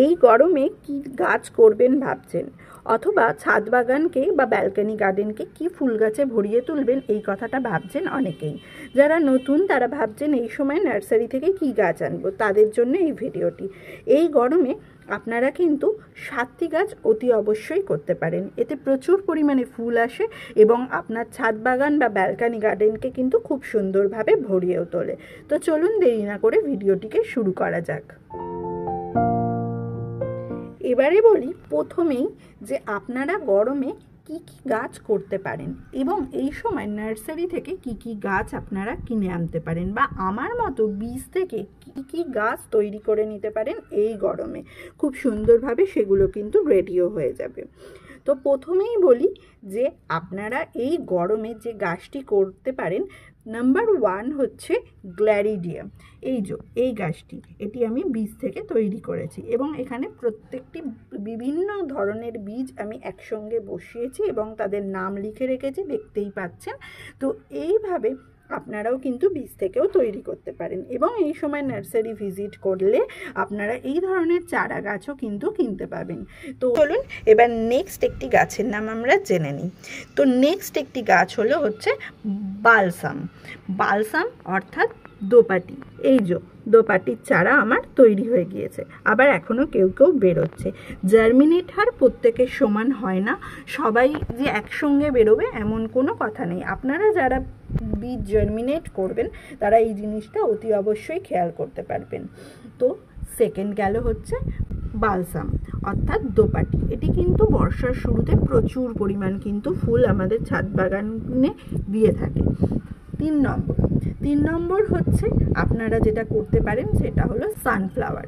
এই গরমে কি গাছ করবেন ভাবছেন, অথবা ছাদ বাগানকে বা ব্যালকনি গার্ডেনকে কি ফুল গাছে ভরিয়ে তুলবেন, এই কথাটা ভাবছেন অনেকেই। যারা নতুন তারা ভাবছেন এই সময় নার্সারি থেকে কি গাছ আনবো, তাদের জন্য এই ভিডিওটি। এই গরমে আপনারা কিন্তু 7টি গাছ অতি অবশ্যই করতে পারেন। এতে প্রচুর পরিমাণে ফুল আসে এবং আপনার ছাদ বাগান বা ব্যালকনি গার্ডেনকে কিন্তু খুব সুন্দরভাবে ভরিয়েও তোলে। তো চলুন দেরি না করে ভিডিওটিকে শুরু করা যাক। এবারে বলি প্রথমেই যে আপনারা গরমে কি কি গাছ করতে পারেন এবং এই সময় নার্সারি থেকে কি কি গাছ আপনারা কিনে আনতে পারেন, বা আমার মতো বীজ থেকে কি কি গাছ তৈরি করে নিতে পারেন এই গরমে। খুব সুন্দরভাবে সেগুলো কিন্তু রেডিও হয়ে যাবে। তো প্রথমেই বলি যে আপনারা এই গরমে যে গাছটি করতে পারেন, নাম্বার 1 হচ্ছে গ্ল্যারিডিয়াম। এই গাছটি, এটি আমি বীজ থেকে তৈরি করেছি এবং এখানে প্রত্যেকটি বিভিন্ন ধরনের বীজ আমি একসঙ্গে বসিয়েছি এবং তাদের নাম লিখে রেখেছি, দেখতেই পাচ্ছেন। তো এইভাবে আপনারাও কিন্তু বীজ থেকেও তৈরি করতে পারেন এবং এই সময় নার্সারি ভিজিট করলে আপনারা এই ধরনের চারা গাছও কিন্তু কিনতে পাবেন। তো চলুন এবার নেক্সট একটি গাছের নাম আমরা জেনে নিই। তো নেক্সট একটি গাছ হচ্ছে বালসাম অর্থাৎ দোপাটি। দোপাটির চারা আমার তৈরি হয়ে গিয়েছে, আবার এখনও কেউ বেরোচ্ছে। জার্মিনেট হার প্রত্যেকের সমান হয় না, সবাই যে একসঙ্গে বেরোবে এমন কোনো কথা নেই। আপনারা যারা বীজ জার্মিনেট করবেন তারা এই জিনিসটা অতি অবশ্যই খেয়াল করতে পারবেন। তো সেকেন্ড গেল হচ্ছে বালসাম অর্থাৎ দোপাটি। এটি কিন্তু বর্ষার শুরুতে প্রচুর পরিমাণ কিন্তু ফুল আমাদের ছাদ বাগানে দিয়ে থাকে। 3 নম্বর হচ্ছে আপনারা যেটা করতে পারেন সেটা হলো সানফ্লাওয়ার।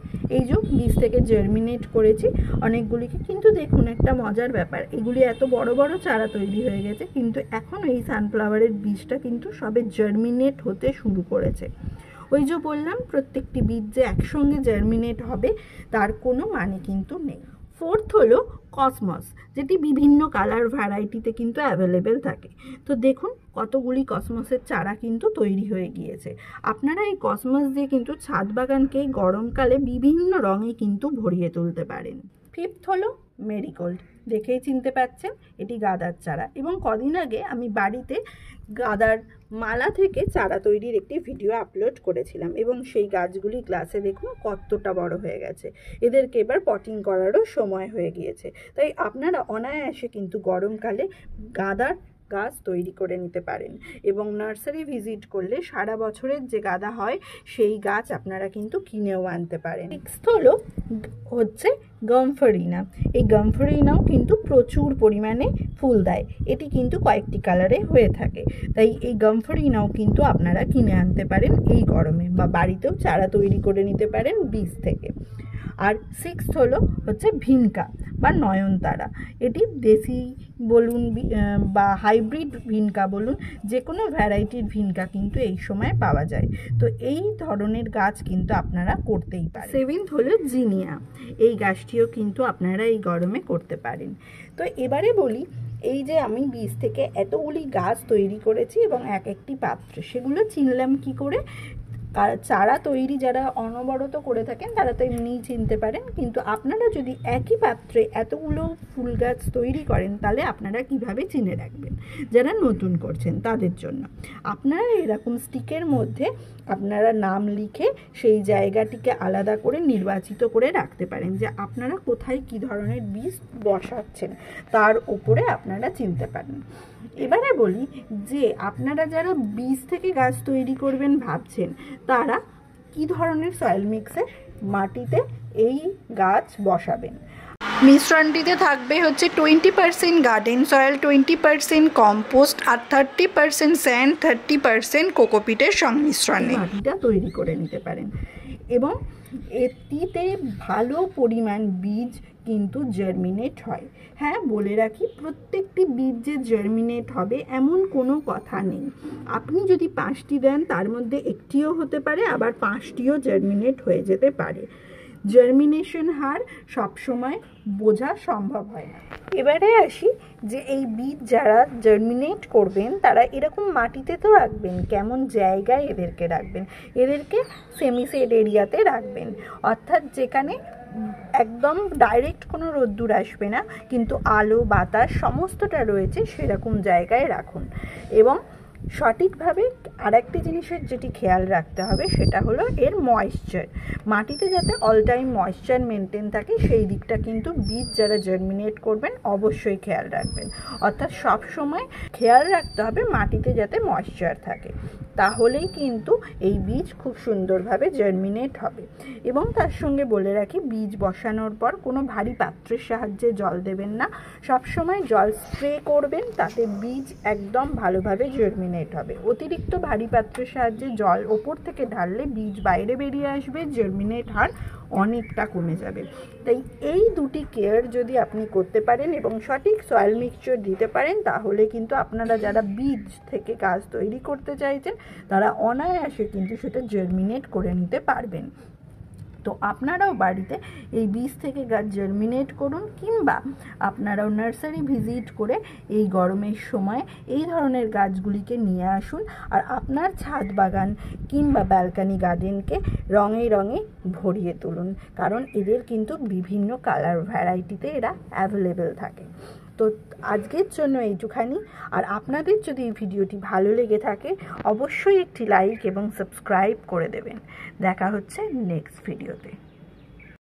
বীজ থেকে জার্মিনেট করেছি অনেকগুলিকে, কিন্তু দেখুন একটা মজার ব্যাপার, এগুলি এত বড় বড় চারা তৈরি হয়ে গেছে, কিন্তু এখন এই সানফ্লাওয়ারের বীজটা কিন্তু সবে জার্মিনেট হতে শুরু করেছে। বললাম প্রত্যেকটি বীজ যে একসঙ্গে জার্মিনেট হবে তার কোনো মানে কিন্তু নেই। 4th হলো কসমস, যেটি বিভিন্ন কালার ভ্যারাইটিতে কিন্তু অ্যাভেলেবেল থাকে। তো দেখুন কতগুলি কসমসের চারা কিন্তু তৈরি হয়ে গিয়েছে। আপনারা এই কসমস দিয়ে কিন্তু ছাদ বাগানকে গরমকালে বিভিন্ন রঙে কিন্তু ভরিয়ে তুলতে পারেন। 5th হলো মেরিগোল্ড, দেখেই চিনতে পাচ্ছেন এটি গাঁদার চারা, এবং কদিন আগে আমি বাড়িতে গাঁদার মালা থেকে চারা তৈরির একটি ভিডিও আপলোড করেছিলাম এবং সেই গাছগুলি গ্লাসে দেখুন কতটা বড় হয়ে গেছে। এদেরকে এবার পটিং করারও সময় হয়ে গিয়েছে। তাই আপনারা অনায়াসে কিন্তু গরমকালে গাঁদার গাছ তৈরি করে নিতে পারেন এবং নার্সারি ভিজিট করলে সারা বছরের যে গাঁদা হয় সেই গাছ আপনারা কিন্তু কিনেও আনতে পারেন। নেক্সট হচ্ছে গামফারিনা। এই গামফারিনাও কিন্তু প্রচুর পরিমাণে ফুল দেয়, এটি কিন্তু কয়েকটি কালারে হয়ে থাকে। তাই এই গামফারিনাও কিন্তু আপনারা কিনে আনতে পারেন এই গরমে, বা বাড়িতেও চারা তৈরি করে নিতে পারেন বীজ থেকে। আর 6th হচ্ছে ভিনকা বা নয়নতারা। এটি দেশি বলুন বা হাইব্রিড ভিনকা বলুন, যে কোনো ভ্যারাইটির ভিনকা কিন্তু এই সময় পাওয়া যায়। তো এই ধরনের গাছ কিন্তু আপনারা করতেই পারেন। 7th হলো জিনিয়া। এই গাছটিও কিন্তু আপনারা এই গরমে করতে পারেন। তো এবারে বলি, এই যে আমি বীজ থেকে এতগুলি গাছ তৈরি করেছি এবং একটি পাত্রে, সেগুলো চিনলাম কি করে? চারা তৈরি যারা অনবরত করে থাকেন তারা তো এমনিই চিনতে পারেন, কিন্তু আপনারা যদি একই পাত্রে এতগুলো ফুল গাছ তৈরি করেন তাহলে আপনারা কিভাবে চিনে রাখবেন? যারা নতুন করছেন তাদের জন্য আপনারা এরকম স্টিকের মধ্যে আপনারা নাম লিখে সেই জায়গাটিকে আলাদা করে নির্বাচিত করে রাখতে পারেন, যে আপনারা কোথায় কি ধরনের বীজ বসাচ্ছেন তার উপরে আপনারা চিনতে পারেন। এবারে বলি যে আপনারা যারা বীজ থেকে গাছ তৈরি করবেন ভাবছেন, তারা কি ধরনের সয়েল মিক্সে মাটিতে এই গাছ বসাবেন। মিশ্রণটিতে থাকবে হচ্ছে 20% গার্ডেন সয়েল, 20% কম্পোস্ট আর 30% স্যান্ড, 30% কোকোপিটের সংমিশ্রণে মাটিটা তৈরি করে নিতে পারেন। এবং এটিতে ভালো পরিমাণ বীজ কিন্তু জার্মিনেট হয়। হ্যাঁ, বলে রাখি প্রত্যেকটি বীজ যে জার্মিনেট হবে এমন কোনো কথা নেই। আপনি যদি 5টি দেন তার মধ্যে একটিও হতে পারে, আবার 5টিও জার্মিনেট হয়ে যেতে পারে। জার্মিনেশন হার সবসময় বোঝা সম্ভব হয় না। এবারে আসি যে এই বীজ যারা জার্মিনেট করবেন তারা এরকম মাটিতে তো রাখবেন, কেমন জায়গায় এদেরকে রাখবেন? এদেরকে সেমি সেড এরিয়াতে রাখবেন, অর্থাৎ যেখানে একদম ডাইরেক্ট কোনো রোদ্দুর আসবে না, কিন্তু আলো বাতাস সমস্তটা রয়েছে সেরকম জায়গায় রাখুন। এবং সঠিকভাবে আরেকটি জিনিসের যেটি খেয়াল রাখতে হবে সেটা হলো এর ময়েশ্চার। মাটিতে যাতে অল টাইম ময়েশ্চার মেনটেন থাকে সেই দিকটা কিন্তু বীজ যারা জার্মিনেট করবেন অবশ্যই খেয়াল রাখবেন। অর্থাৎ সব সময় খেয়াল রাখতে হবে মাটিতে যাতে ময়েশ্চার থাকে, তাহলেই কিন্তু এই বীজ খুব সুন্দরভাবে জার্মিনেট হবে। এবং তার সঙ্গে বলে রাখি, বীজ বসানোর পর কোনো ভারী পাত্রের সাহায্যে জল দেবেন না, সবসময় জল স্প্রে করবেন, তাতে বীজ একদম ভালোভাবে জার্মিনেট হবে। অতিরিক্ত ভারী পাত্রের সাহায্যে জল ওপর থেকে ঢাললে বীজ বাইরে বেরিয়ে আসবে, জার্মিনেট হার অনেকটা কমে যাবে। তাই এই দুটি কেয়ার যদি আপনি করতে পারেন এবং সঠিক সয়েল মিক্সচার দিতে পারেন, তাহলে কিন্তু আপনারা যারা বীজ থেকে গাছ তৈরি করতে চাইছেন তারা অনায়াসে কিন্তু সেটা জার্মিনেট করে নিতে পারবেন। তো আপনারাও বাড়িতে এই বীজ থেকে গাছ জার্মিনেট করুন, কিংবা আপনারাও নার্সারি ভিজিট করে এই গরমের সময় এই ধরনের গাছগুলিকে নিয়ে আসুন আর আপনার ছাদ বাগান কিংবা ব্যালকানি গার্ডেনকে রঙে রঙে ভরিয়ে তুলুন, কারণ এদের কিন্তু বিভিন্ন কালার ভ্যারাইটিতে এরা অ্যাভেলেবেল থাকে। তো আজকের জন্য এইটুখানি। আর আপনাদের যদি এই ভিডিওটি ভালো লেগে থাকে অবশ্যই একটি লাইক এবং সাবস্ক্রাইব করে দেবেন। দেখা হচ্ছে নেক্সট ভিডিওতে।